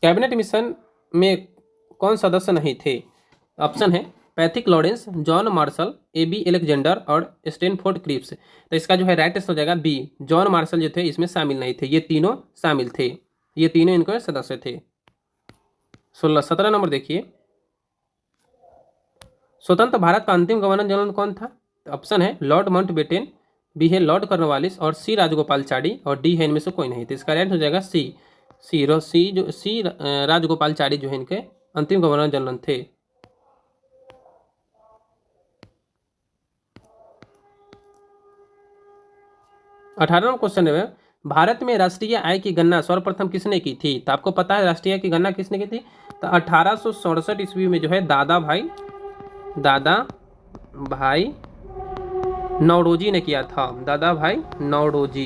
कैबिनेट मिशन में कौन सदस्य नहीं थे? ऑप्शन है Pethick Lawrence, John Marshall, A B Alexander और स्टैनफोर्ड क्रिप्स। तो इसका जो है राइट आंसर हो जाएगा बी, जॉन मार्शल जो थे इसमें शामिल नहीं थे, ये तीनों शामिल थे, ये तीनों इनके सदस्य थे। 17 नंबर देखिए, स्वतंत्र भारत का अंतिम गवर्नर जनरल कौन था? तो ऑप्शन है लॉर्ड माउंटबेटन, बी है लॉर्ड कॉर्नवालिस और सी राजगोपालचारी और डी है इनमें से कोई नहीं। तो इसका राइट हो जाएगा सी, सी राजगोपालचारी जो है इनके अंतिम गवर्नर जनरल थे। 18वां क्वेश्चन है, भारत में राष्ट्रीय आय की गणना सर्वप्रथम किसने की थी? तो आपको पता है राष्ट्रीय आय की गणना किसने की थी? तो 1867 ईस्वी में जो है दादा भाई नौरोजी ने किया था, दादा भाई नौरोजी।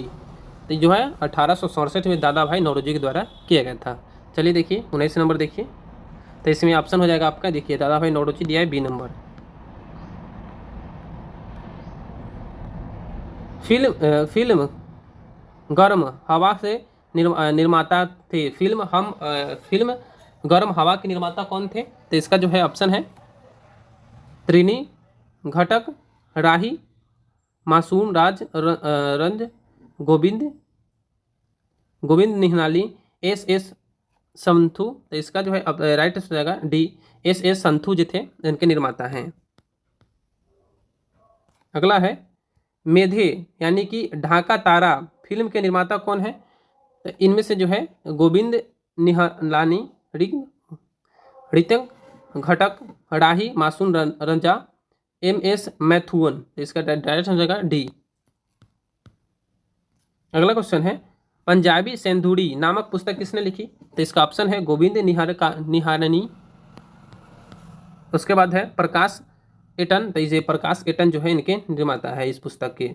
तो जो है 1867 में दादा भाई नौरोजी के द्वारा किया गया था। चलिए देखिए 19 नंबर देखिए, तो इसमें ऑप्शन हो जाएगा आपका, देखिए दादा भाई नौरोजी दिया है बी नंबर। फिल्म गर्म हवा से निर्माता थे, फिल्म गर्म हवा के निर्माता कौन थे? तो इसका जो है ऑप्शन है त्रिनी घटक, राही, मासूम राज रंज, गोविंद निहलानी, एस एस संथू। तो इसका जो है अब राइट हो जाएगा डी, एस एस संथू जो थे इनके निर्माता हैं। अगला है मेधे यानी कि ढाका तारा फिल्म के निर्माता कौन है? तो इनमें से जो है गोविंद निहलानी, ऋतंक घटक, राही, मासूम रंजा, एम एस मैथुअन। तो इसका डायरेक्ट हो जाएगा डी। अगला क्वेश्चन है पंजाबी सेंधुड़ी नामक पुस्तक किसने लिखी? तो इसका ऑप्शन है गोविंद निहारनी, उसके बाद है प्रकाश एटन। तो ये प्रकाश एटन जो है इनके निर्माता है इस पुस्तक के।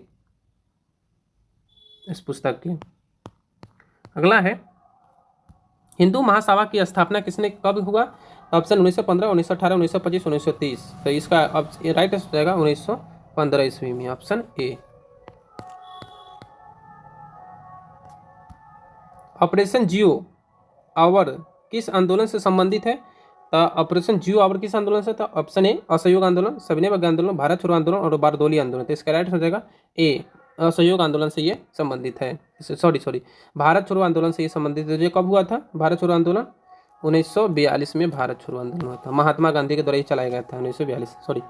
अगला है हिंदू महासभा की स्थापना किसने कब हुआ? ऑप्शन 1915, 1918, 1925, 1930। तो इसका राइट हो जाएगा 1915 ईस्वी में, option A. Operation zero hour किस आंदोलन से संबंधित है? तो ऑपरेशन जियो आवर किस आंदोलन से था? ऑप्शन ए असहयोग आंदोलन, सविनय अवज्ञा आंदोलन, भारत छोड़ो आंदोलन और बारदोली आंदोलन। तो इसका राइट हो जाएगा ए, असहयोग आंदोलन से ये संबंधित है। सॉरी भारत छोड़ो आंदोलन से ये संबंधित है। जो कब हुआ था भारत छोड़ो आंदोलन? 1942 में भारत छोड़ो आंदोलन हुआ था, महात्मा गांधी के द्वारा ही चलाया गया था 1942। सॉरी,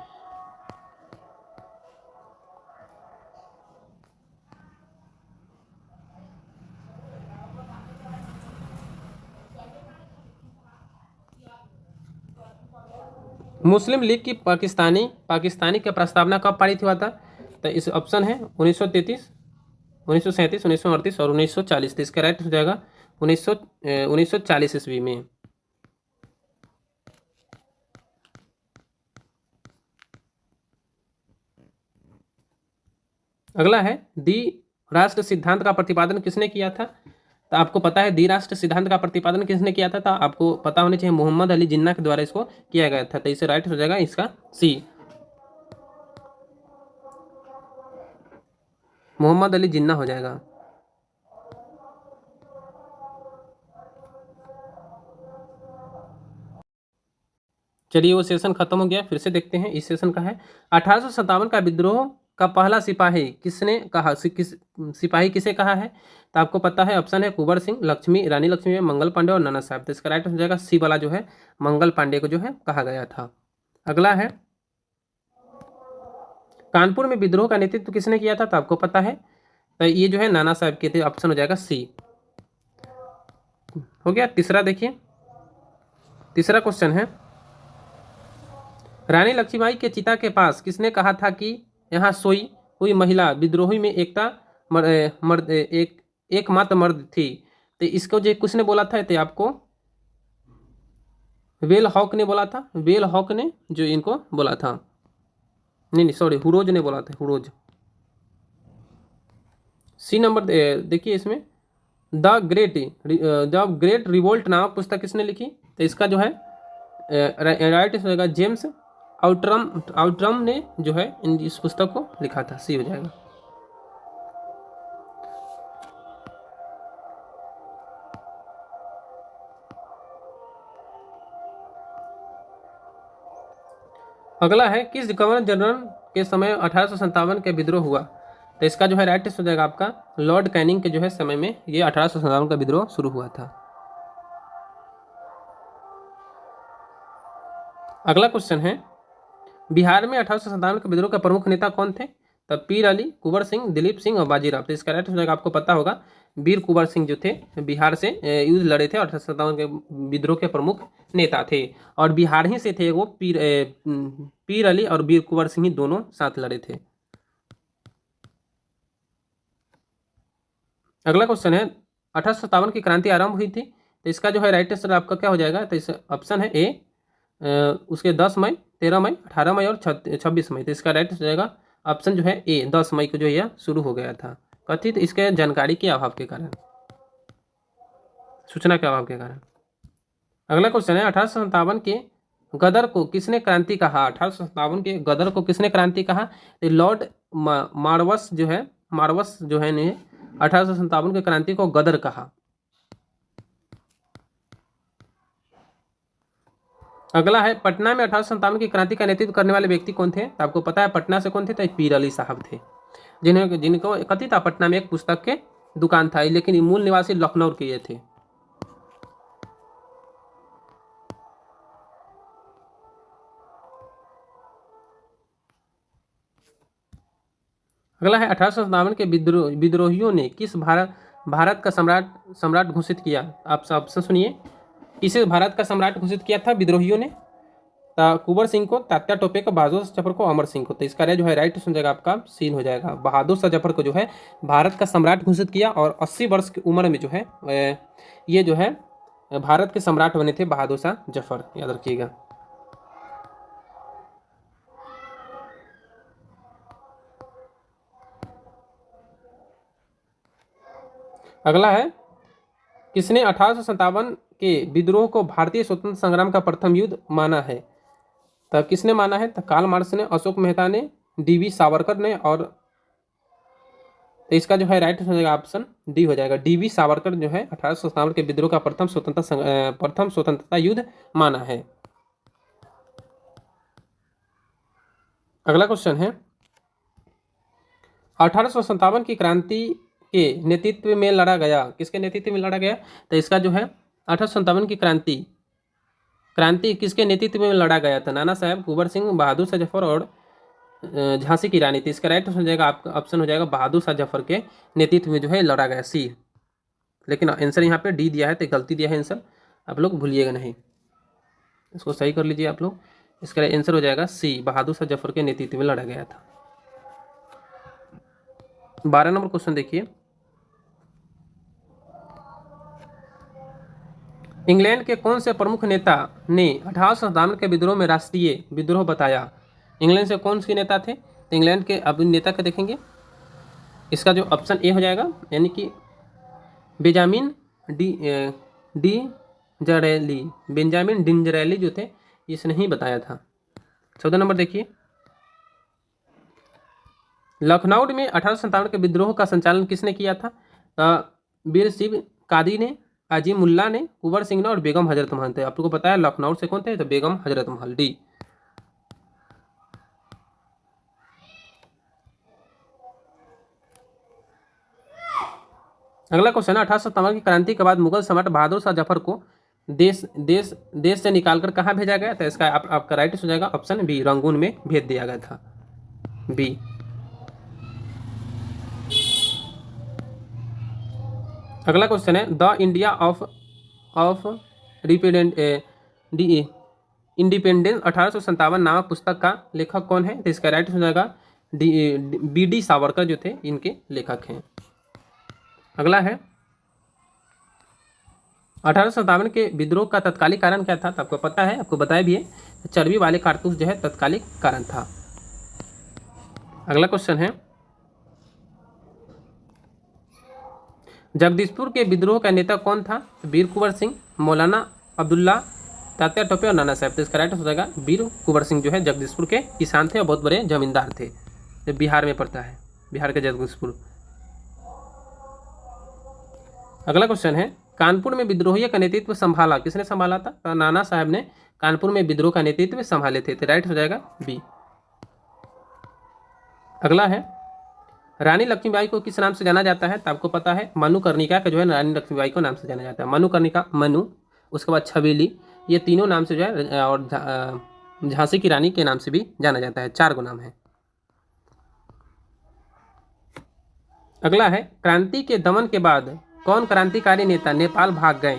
मुस्लिम लीग की पाकिस्तानी की प्रस्तावना कब पारित हुआ था? तो इस ऑप्शन है 1933, 1937, 1938 और 1940। तो इसका राइट हो जाएगा 1940 ईस्वी में। अगला है द्वि राष्ट्र सिद्धांत का प्रतिपादन किसने किया था? तो आपको पता है द्वि राष्ट्र सिद्धांत का प्रतिपादन किसने किया था? तो आपको पता होना चाहिए मोहम्मद अली जिन्ना के द्वारा इसको किया गया था। तो इसे राइट हो जाएगा इसका सी, मोहम्मद अली जिन्ना हो जाएगा। चलिए वो सेशन खत्म हो गया, फिर से देखते हैं इस सेशन का है 1857 का विद्रोह का पहला सिपाही किसने कहा? सिपाही किसे कहा है? तो आपको पता है ऑप्शन है कुंवर सिंह, रानी लक्ष्मी, मंगल पांडे और नाना साहब। तो इसका राइट हो जाएगा सी वाला जो है मंगल पांडे को जो है कहा गया था। अगला है कानपुर में विद्रोह का नेतृत्व किसने किया था? तो आपको पता है तो ये जो है नाना साहब के थे, ऑप्शन हो जाएगा सी। हो गया। तीसरा देखिए, तीसरा क्वेश्चन है रानी लक्ष्मीबाई के चिता के पास किसने कहा था कि यहाँ सोई हुई महिला विद्रोही में एकमात्र मर्द थी? तो इसको जो किसने बोला था? तो आपको वेल हॉक ने बोला था, वेल हॉक ने जो इनको बोला था, नहीं सॉरी हुरोज ने बोला था, हुरोज। सी नंबर देखिए इसमें द ग्रेट रिवोल्ट नामक पुस्तक किसने लिखी? तो इसका जो है राइट हो जाएगा जेम्स आउट्रम ने जो है इस पुस्तक को लिखा था, सी हो जाएगा। अगला है किस गवर्नर जनरल के समय 1857 के विद्रोह हुआ? तो इसका जो है राइट हो जाएगा आपका लॉर्ड कैनिंग के जो है समय में ये 1857 का विद्रोह शुरू हुआ था। अगला क्वेश्चन है बिहार में 1857 के विद्रोह का प्रमुख नेता कौन थे? तब पीर अली, कुंवर सिंह, दिलीप सिंह और बाजीराव। तो इसका राइट हो जाएगा आपको पता होगा वीर कुंवर सिंह जो थे बिहार से युद्ध लड़े थे, 1857 के विद्रोह के प्रमुख नेता थे और बिहार ही से थे वो। पीर अली और वीर कुंवर सिंह ही दोनों साथ लड़े थे। अगला क्वेश्चन है 1857 की क्रांति आरंभ हुई थी, तो इसका जो है राइट आंसर आपका क्या हो जाएगा? तो इस ऑप्शन है ए उसके 10 मई, 13 मई, 18 मई और 26 मई। तो इसका राइट हो जाएगा ऑप्शन जो है ए 10 मई को जो यह शुरू हो गया था। कथित इसके जानकारी के अभाव के कारण, सूचना के अभाव के कारण। अगला क्वेश्चन है 1857 के गदर को किसने क्रांति कहा? 1857 के गदर को किसने क्रांति कहा? तो लॉर्ड मार्वस जो है ने 1857 के क्रांति को गदर कहा। अगला है पटना में 1857 की क्रांति का नेतृत्व करने वाले व्यक्ति कौन थे? तो आपको पता है पटना से कौन थे? तो पीर अली साहब थे, जिनको कथित था पटना में एक पुस्तक के दुकान था, लेकिन मूल निवासी लखनऊ के ये थे। अगला है 1857 के विद्रोहियों ने किस भारत का सम्राट घोषित किया? आप सब ऑप्शन सुनिए। किसे भारत का सम्राट घोषित किया था विद्रोहियों ने? कुंवर सिंह को, तात्या टोपे को, बहादुर शाह जफर को, अमर सिंह को। तो इसका जो है राइट सुन जाएगा आपका सीन हो जाएगा। बहादुर शाह जफर को जो है भारत का सम्राट घोषित किया और 80 वर्ष की उम्र में जो है ये जो है भारत के सम्राट बने थे बहादुर शाह जफर, याद रखिएगा। अगला है किसने 1857 के विद्रोह को भारतीय स्वतंत्रता संग्राम का प्रथम युद्ध माना है? तो किसने माना है? तो कार्ल मार्क्स ने, अशोक मेहता ने, डीवी सावरकर ने और तो इसका जो है राइट हो जाएगा ऑप्शन डी हो जाएगा। डीवी सावरकर जो है 1857 के विद्रोह का प्रथम स्वतंत्रता युद्ध माना है। अगला क्वेश्चन है 1857 की क्रांति के नेतृत्व में लड़ा गया, किसके नेतृत्व में लड़ा गया? तो इसका जो है 1857 की क्रांति किसके नेतृत्व में लड़ा गया था? नाना साहब, कुंवर सिंह, बहादुर शाह जफर और झांसी की रानी थी। इसका राइट हो जाएगा आपका ऑप्शन हो जाएगा बहादुर शाह जफर के नेतृत्व में जो है लड़ा गया, सी। लेकिन आंसर यहाँ पे डी दिया है, तो गलती दिया है आंसर, आप लोग भूलिएगा नहीं, इसको सही कर लीजिए आप लोग। इसका आंसर हो जाएगा सी, बहादुर शाह जफर के नेतृत्व में लड़ा गया था। 12 नंबर क्वेश्चन देखिए। इंग्लैंड के कौन से प्रमुख नेता ने 1857 के विद्रोह में राष्ट्रीय विद्रोह बताया? इंग्लैंड से कौन से नेता थे? तो इंग्लैंड के अब नेता का देखेंगे, इसका जो ऑप्शन ए हो जाएगा, यानी कि बेंजामिन डिज़रायली जो थे, इसने ही बताया था। 14 नंबर देखिए। लखनऊ में 1857 के विद्रोह का संचालन किसने किया था? वीर सिंह कादी ने, अजीम मुल्ला ने, कुंवर सिंह ने और बेगम हजरत महल थे। आप लोगों को पता है लखनऊ से कौन थे? तो बेगम हजरत महल, डी। अगला क्वेश्चन है 1857 की क्रांति के बाद मुगल सम्राट बहादुर शाह जफर को देश से निकालकर कहाँ भेजा गया? तो इसका आपका राइट हो जाएगा ऑप्शन बी, रंगून में भेज दिया गया था, बी। अगला क्वेश्चन है द इंडिया ऑफ इंडिपेंडेंस 1857 नामक पुस्तक का लेखक कौन है? तो इसका राइट हो जाएगा बी.डी. सावरकर जो थे इनके लेखक हैं। अगला है 1857 के विद्रोह का तत्कालिक कारण क्या था? तो आपको पता है, आपको बताया भी है, चर्बी वाले कारतूस जो है तत्कालिक कारण था। अगला क्वेश्चन है जगदीशपुर के विद्रोह का नेता कौन था? वीर कुंवर सिंह, मौलाना अब्दुल्ला, तात्या टोपे और नाना साहब। तो इसका राइट हो जाएगा वीर कुंवर सिंह जो है जगदीशपुर के किसान थे और बहुत बड़े जमींदार थे, जो बिहार में पड़ता है, बिहार के जगदीशपुर। अगला क्वेश्चन है कानपुर में विद्रोहियों का नेतृत्व संभाला, किसने संभाला था? तो नाना साहब ने कानपुर में विद्रोह का नेतृत्व संभाले थे। तो राइट हो जाएगा बी। अगला है, रानी लक्ष्मीबाई को किस नाम से जाना जाता है? तो आपको पता है मनुकर्णिका का जो है रानी लक्ष्मीबाई को नाम से जाना जाता है। मनुकर्णिका, मनु, उसके बाद छबीली, ये तीनों नाम से जो है, और झांसी की रानी के नाम से भी जाना जाता है। 4 गो नाम है। अगला है, क्रांति के दमन के बाद कौन क्रांतिकारी नेता नेपाल भाग गए?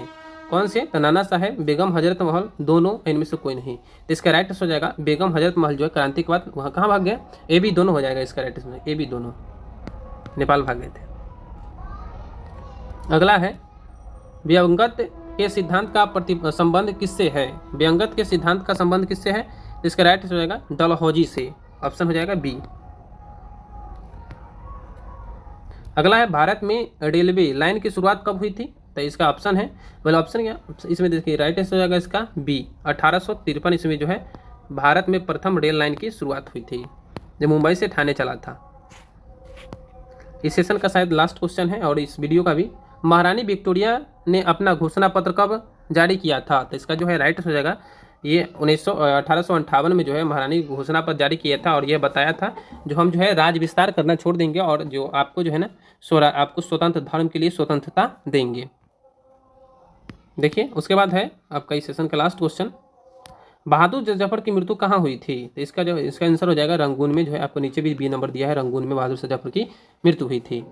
कौन से? तो नाना साहेब, बेगम हजरत महल, दोनों, इनमें से कोई नहीं। तो इसका राइट हो जाएगा बेगम हजरत महल जो है क्रांति के बाद वहाँ कहाँ भाग गए? ए बी दोनों हो जाएगा इसका राइट में, ए बी दोनों नेपाल भाग गए थे। अगला है, व्यंगत के सिद्धांत का संबंध किससे है? व्यंगत के सिद्धांत का संबंध किससे है? तो इसका राइट हो जाएगा डलहौजी से। ऑप्शन हो जाएगा बी। अगला है, भारत में रेलवे लाइन की शुरुआत कब हुई थी? तो इसका ऑप्शन है, मतलब ऑप्शन क्या इसमें देखिए, राइट आंसर हो जाएगा इसका बी। 1853 ईस्वी में जो है भारत में प्रथम रेल लाइन की शुरुआत हुई थी, जो मुंबई से ठाणे चला था। इस सेशन का शायद लास्ट क्वेश्चन है और इस वीडियो का भी। महारानी विक्टोरिया ने अपना घोषणा पत्र कब जारी किया था? तो इसका जो है राइट हो जाएगा ये 1858 में जो है महारानी घोषणा पत्र जारी किया था, और यह बताया था जो हम जो है राज विस्तार करना छोड़ देंगे और जो आपको जो है ना आपको स्वतंत्र धर्म के लिए स्वतंत्रता देंगे। देखिए उसके बाद है आपका इस सेशन का लास्ट क्वेश्चन, बहादुर जफर की मृत्यु कहाँ हुई थी? तो इसका आंसर हो जाएगा रंगून में, जो है आपको नीचे भी बी नंबर दिया है, रंगून में बहादुर जफर की मृत्यु हुई थी।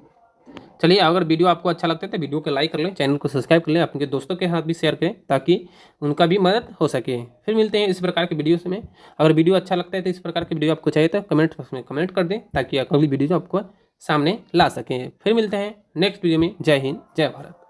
चलिए, अगर वीडियो आपको अच्छा लगता है तो वीडियो को लाइक कर लें, चैनल को सब्सक्राइब कर लें, अपने दोस्तों के साथ भी शेयर करें ताकि उनका भी मदद हो सके। फिर मिलते हैं इस प्रकार के वीडियो में। अगर वीडियो अच्छा लगता है तो इस प्रकार की वीडियो आपको चाहिए तो कमेंट बॉक्स में कमेंट कर दें ताकि अगली वीडियो आपको सामने ला सकें। फिर मिलते हैं नेक्स्ट वीडियो में। जय हिंद, जय भारत।